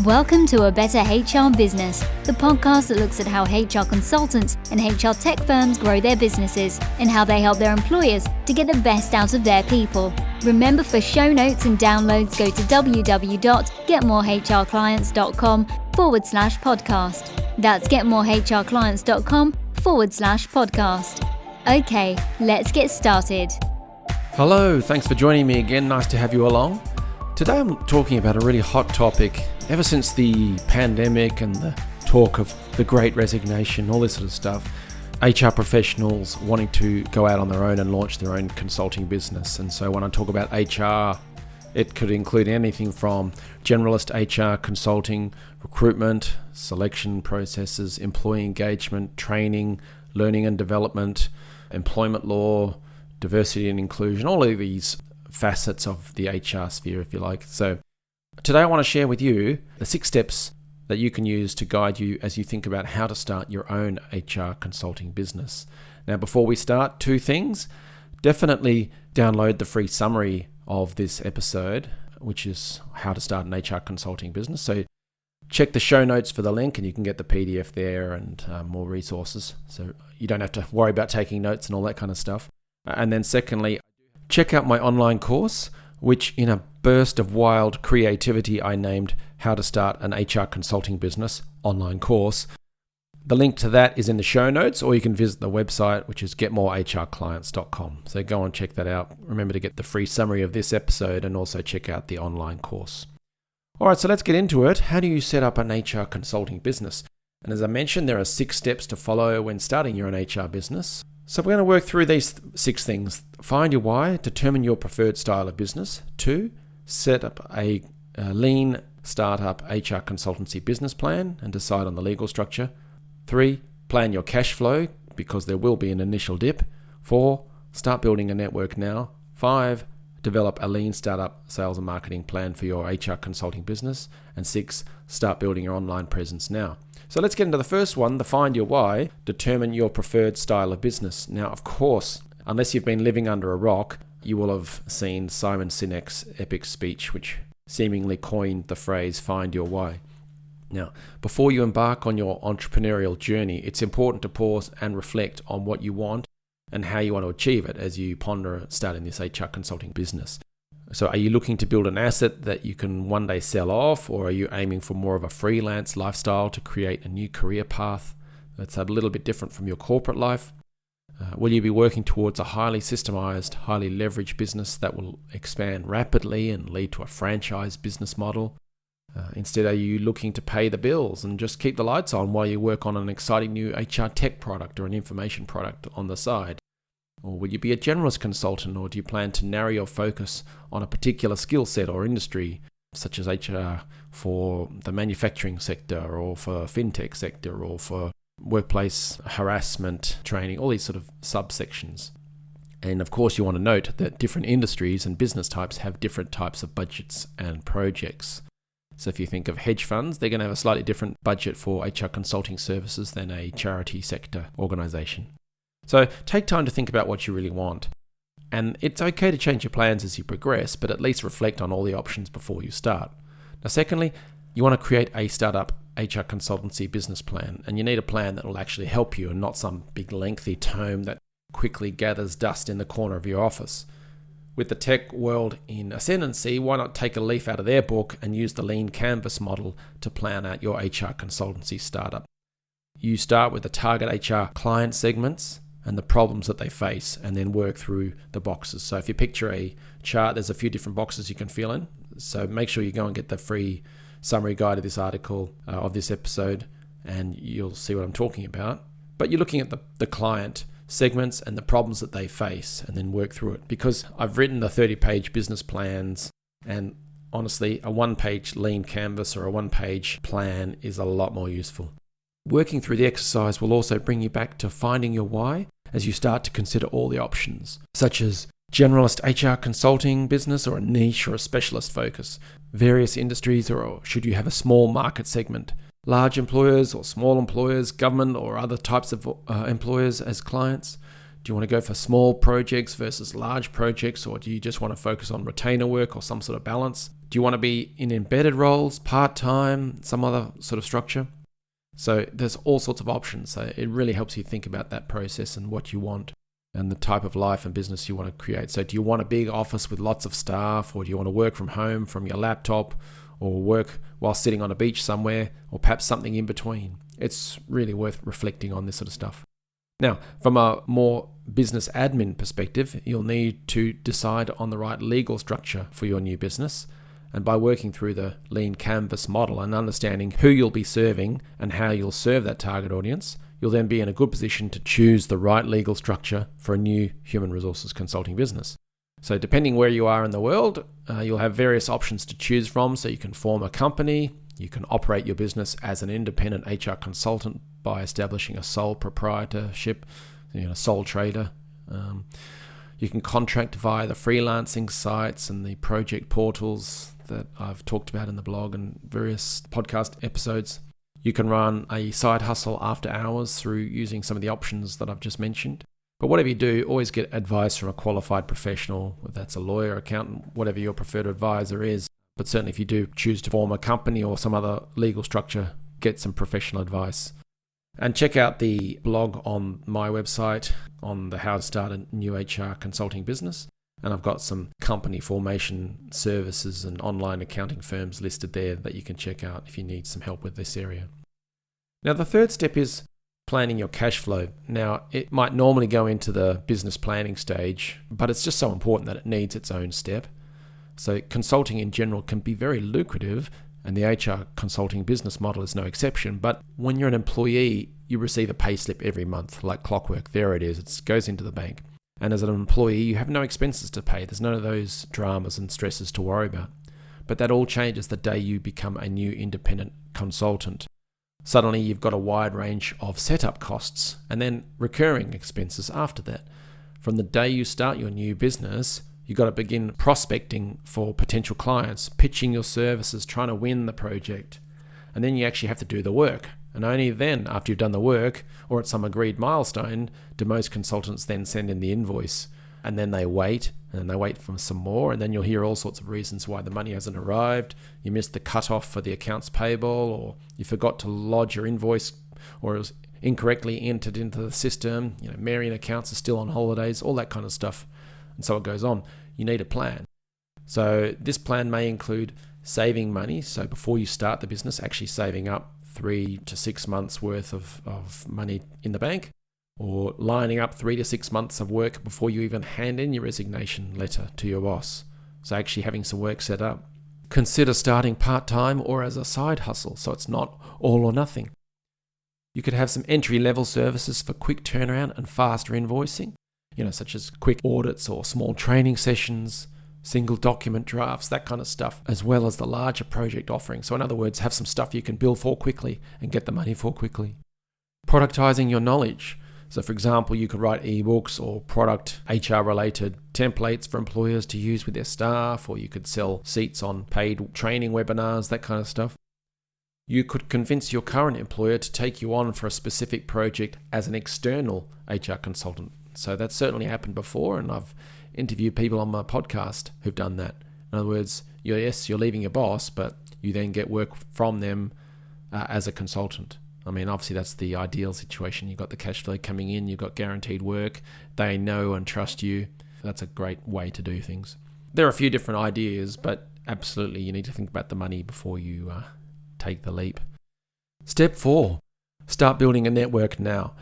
Welcome to A Better HR Business, the podcast that looks at how HR consultants and HR tech firms grow their businesses and how they help their employers to get the best out of their people. Remember, for show notes and downloads, go to www.getmorehrclients.com/podcast. That's getmorehrclients.com/podcast. Okay, let's get started. Hello, thanks for joining me again. Nice to have you along. Today I'm talking about a really hot topic. Ever since the pandemic and the talk of the Great Resignation, all this sort of stuff, HR professionals wanting to go out on their own and launch their own consulting business. And so when I talk about HR, it could include anything from generalist HR consulting, recruitment, selection processes, employee engagement, training, learning and development, employment law, diversity and inclusion, all of these facets of the HR sphere, if you like. So today I want to share with you the 6 steps that you can use to guide you as you think about how to start your own HR consulting business. Now, before we start, 2 things. Definitely download the free summary of this episode, which is how to start an HR consulting business. So check the show notes for the link and you can get the PDF there and more resources. So you don't have to worry about taking notes and all that kind of stuff. And then secondly, check out my online course, which in a burst of wild creativity I named How to Start an HR Consulting Business online course. The link to that is in the show notes, or you can visit the website, which is getmorehrclients.com. So go and check that out. Remember to get the free summary of this episode and also check out the online course. All right, so let's get into it. How do you set up an HR consulting business? And as I mentioned, there are 6 steps to follow when starting your own HR business. So we're going to work through these 6 things. Find your why, determine your preferred style of business. 2, set up a lean startup HR consultancy business plan and decide on the legal structure. 3, plan your cash flow because there will be an initial dip. 4, start building a network now. 5, develop a lean startup sales and marketing plan for your HR consulting business. And 6, start building your online presence now. So let's get into the first one, the find your why, determine your preferred style of business. Now, of course, unless you've been living under a rock, you will have seen Simon Sinek's epic speech, which seemingly coined the phrase find your why. Now, before you embark on your entrepreneurial journey, it's important to pause and reflect on what you want and how you want to achieve it as you ponder starting this HR consulting business. So are you looking to build an asset that you can one day sell off, or are you aiming for more of a freelance lifestyle to create a new career path that's a little bit different from your corporate life? Will you be working towards a highly systemized, highly leveraged business that will expand rapidly and lead to a franchise business model? Instead, are you looking to pay the bills and just keep the lights on while you work on an exciting new HR tech product or an information product on the side? Or will you be a generalist consultant, or do you plan to narrow your focus on a particular skill set or industry, such as HR for the manufacturing sector or for fintech sector or for workplace harassment training, all these sort of subsections? And of course, you want to note that different industries and business types have different types of budgets and projects. So if you think of hedge funds, they're going to have a slightly different budget for HR consulting services than a charity sector organization. So take time to think about what you really want. And it's okay to change your plans as you progress, but at least reflect on all the options before you start. Now, secondly, you want to create a startup HR consultancy business plan, and you need a plan that will actually help you and not some big lengthy tome that quickly gathers dust in the corner of your office. With the tech world in ascendancy, why not take a leaf out of their book and use the lean canvas model to plan out your HR consultancy startup? You start with the target HR client segments and the problems that they face, and then work through the boxes. So if you picture a chart, there's a few different boxes you can fill in. So make sure you go and get the free summary guide of this article, of this episode, and you'll see what I'm talking about. But you're looking at the client segments and the problems that they face, and then work through it. Because I've written the 30-page business plans, and honestly, a 1-page lean canvas or a 1-page plan is a lot more useful. Working through the exercise will also bring you back to finding your why as you start to consider all the options, such as generalist HR consulting business or a niche or a specialist focus, various industries, or should you have a small market segment, large employers or small employers, government or other types of employers as clients. Do you want to go for small projects versus large projects, or do you just want to focus on retainer work or some sort of balance? Do you want to be in embedded roles, part-time, some other sort of structure? So there's all sorts of options. So it really helps you think about that process and what you want and the type of life and business you want to create. So do you want a big office with lots of staff, or do you want to work from home from your laptop, or work while sitting on a beach somewhere, or perhaps something in between? It's really worth reflecting on this sort of stuff. Now, from a more business admin perspective, you'll need to decide on the right legal structure for your new business. And by working through the lean canvas model and understanding who you'll be serving and how you'll serve that target audience, you'll then be in a good position to choose the right legal structure for a new human resources consulting business. So depending where you are in the world, you'll have various options to choose from. So you can form a company, you can operate your business as an independent HR consultant by establishing a sole proprietorship, sole trader. You can contract via the freelancing sites and the project portals that I've talked about in the blog and various podcast episodes. You can run a side hustle after hours through using some of the options that I've just mentioned. But whatever you do, always get advice from a qualified professional, whether that's a lawyer, accountant, whatever your preferred advisor is. But certainly if you do choose to form a company or some other legal structure, get some professional advice. And check out the blog on my website on the how to start a new HR consulting business. And I've got some company formation services and online accounting firms listed there that you can check out if you need some help with this area. Now, the third step is planning your cash flow. Now, it might normally go into the business planning stage, but it's just so important that it needs its own step. So consulting in general can be very lucrative, and the HR consulting business model is no exception. But when you're an employee, you receive a pay slip every month, like clockwork. There it is. It goes into the bank. And as an employee, you have no expenses to pay. There's none of those dramas and stresses to worry about. But that all changes the day you become a new independent consultant. Suddenly, you've got a wide range of setup costs and then recurring expenses after that. From the day you start your new business, you've got to begin prospecting for potential clients, pitching your services, trying to win the project. And then you actually have to do the work. And only then, after you've done the work, or at some agreed milestone, do most consultants then send in the invoice. And then they wait, and they wait for some more, and then you'll hear all sorts of reasons why the money hasn't arrived. You missed the cutoff for the accounts payable, or you forgot to lodge your invoice, or it was incorrectly entered into the system. Marion accounts are still on holidays, all that kind of stuff. And so it goes on. You need a plan. So this plan may include saving money. So before you start the business, actually saving up 3 to 6 months worth of money in the bank, or lining up 3 to 6 months of work before you even hand in your resignation letter to your boss. So actually having some work set up. Consider starting part-time or as a side hustle, so it's not all or nothing. You could have some entry-level services for quick turnaround and faster invoicing, such as quick audits or small training sessions, single document drafts, that kind of stuff, as well as the larger project offering. So in other words, have some stuff you can bill for quickly and get the money for quickly. Productizing your knowledge. So for example, you could write ebooks or product HR related templates for employers to use with their staff, or you could sell seats on paid training webinars, that kind of stuff. You could convince your current employer to take you on for a specific project as an external HR consultant. So that's certainly happened before, and I've interviewed people on my podcast who've done that. In other words, you're leaving your boss, but you then get work from them as a consultant. I mean, obviously that's the ideal situation. You've got the cash flow coming in, you've got guaranteed work, they know and trust you. That's a great way to do things. There are a few different ideas, but absolutely you need to think about the money before you take the leap. Step 4, start building a network now.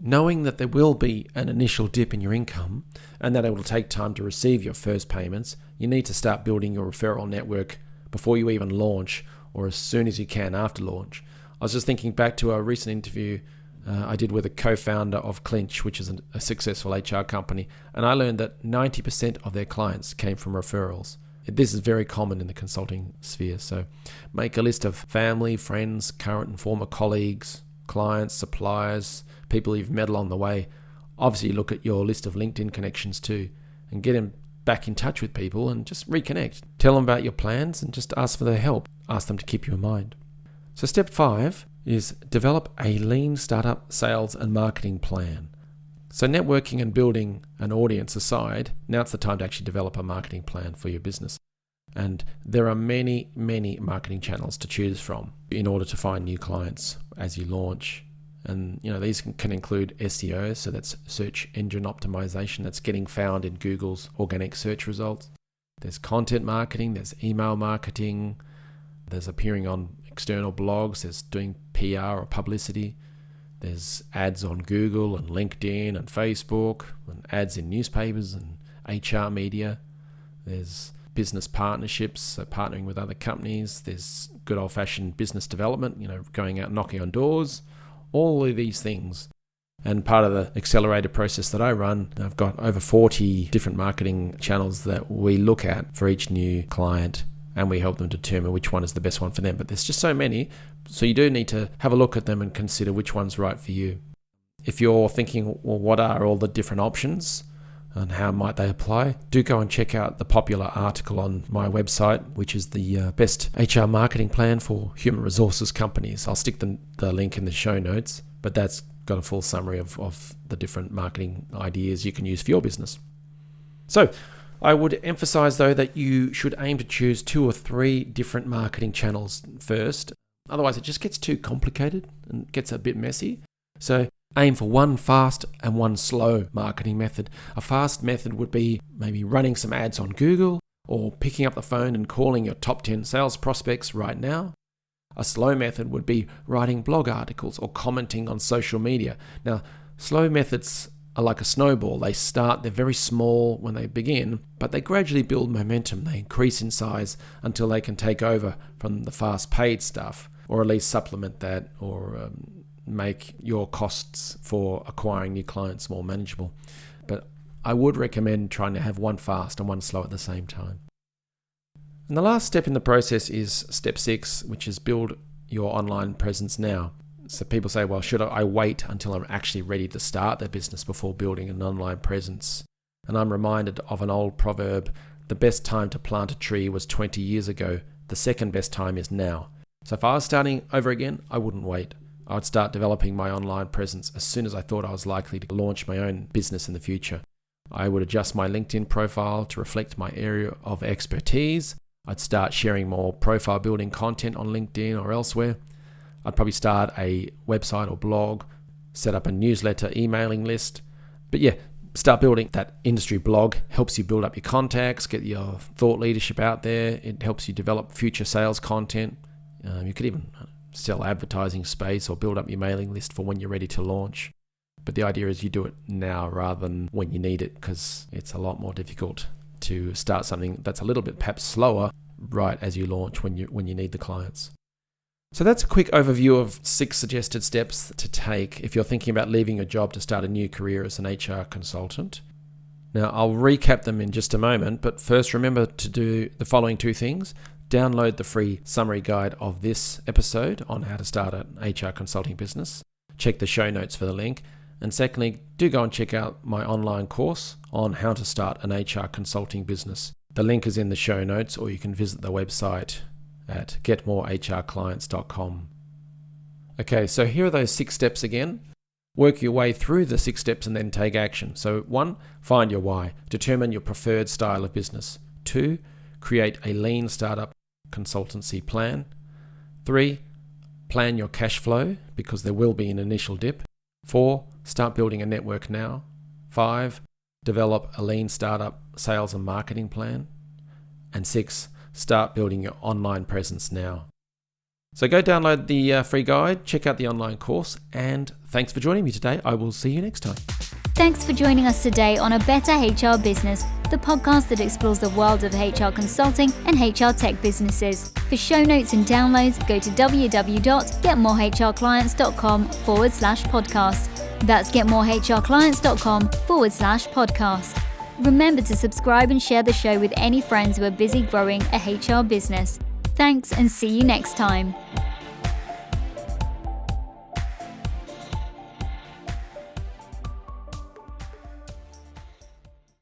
Knowing that there will be an initial dip in your income and that it will take time to receive your first payments, you need to start building your referral network before you even launch, or as soon as you can after launch. I was just thinking back to a recent interview I did with a co-founder of Clinch, which is a successful HR company, and I learned that 90% of their clients came from referrals. This is very common in the consulting sphere, so make a list of family, friends, current and former colleagues, clients, suppliers, people you've met along the way. Obviously, look at your list of LinkedIn connections too, and get them back in touch with people and just reconnect. Tell them about your plans and just ask for their help. Ask them to keep you in mind. So step 5 is develop a lean startup sales and marketing plan. So networking and building an audience aside, now it's the time to actually develop a marketing plan for your business. And there are many, many marketing channels to choose from in order to find new clients as you launch. And these can include SEO, so that's search engine optimization, that's getting found in Google's organic search results. There's content marketing, there's email marketing, there's appearing on external blogs, there's doing PR or publicity, there's ads on Google and LinkedIn and Facebook, and ads in newspapers and HR media. There's business partnerships, so partnering with other companies. There's good old-fashioned business development, going out knocking on doors, all of these things. And part of the accelerated process that I run, I've got over 40 different marketing channels that we look at for each new client, and we help them determine which one is the best one for them. But there's just so many, so you do need to have a look at them and consider which one's right for you. If you're thinking, well, what are all the different options and how might they apply, do go and check out the popular article on my website, which is the best HR marketing plan for human resources companies. I'll stick the link in the show notes, but that's got a full summary of the different marketing ideas you can use for your business. So I would emphasize, though, that you should aim to choose 2 or 3 different marketing channels first. Otherwise, it just gets too complicated and gets a bit messy. So aim for one fast and one slow marketing method. A fast method would be maybe running some ads on Google or picking up the phone and calling your top 10 sales prospects right now. A slow method would be writing blog articles or commenting on social media. Now, slow methods are like a snowball. They're very small when they begin, but they gradually build momentum. They increase in size until they can take over from the fast paid stuff, or at least supplement that, or make your costs for acquiring new clients more manageable. But I would recommend trying to have one fast and one slow at the same time. And the last step in the process is step 6, which is build your online presence now. So people say, well, should I wait until I'm actually ready to start their business before building an online presence? And I'm reminded of an old proverb: the best time to plant a tree was 20 years ago. The second best time is now. So if I was starting over again, I wouldn't wait. I would start developing my online presence as soon as I thought I was likely to launch my own business in the future. I would adjust my LinkedIn profile to reflect my area of expertise. I'd start sharing more profile building content on LinkedIn or elsewhere. I'd probably start a website or blog, set up a newsletter emailing list. But yeah, start building that industry blog. Helps you build up your contacts, get your thought leadership out there. It helps you develop future sales content. You could even sell advertising space or build up your mailing list for when you're ready to launch. But the idea is you do it now rather than when you need it, because it's a lot more difficult to start something that's a little bit perhaps slower right as you launch when you need the clients. So that's a quick overview of 6 suggested steps to take if you're thinking about leaving a job to start a new career as an HR consultant. Now, I'll recap them in just a moment, but first remember to do the following 2 things. Download the free summary guide of this episode on how to start an HR consulting business. Check the show notes for the link. And secondly, do go and check out my online course on how to start an HR consulting business. The link is in the show notes, or you can visit the website at getmorehrclients.com. Okay, so here are those 6 steps again. Work your way through the 6 steps and then take action. So 1, find your why. Determine your preferred style of business. 2, create a lean startup consultancy plan. 3, plan your cash flow because there will be an initial dip. 4, start building a network now. 5, develop a lean startup sales and marketing plan. And 6, start building your online presence now. So go download the free guide, check out the online course, and thanks for joining me today. I will see you next time. Thanks for joining us today on A Better HR Business, the podcast that explores the world of HR consulting and HR tech businesses. For show notes and downloads, go to www.getmorehrclients.com/podcast. That's getmorehrclients.com/podcast. Remember to subscribe and share the show with any friends who are busy growing a HR business. Thanks, and see you next time.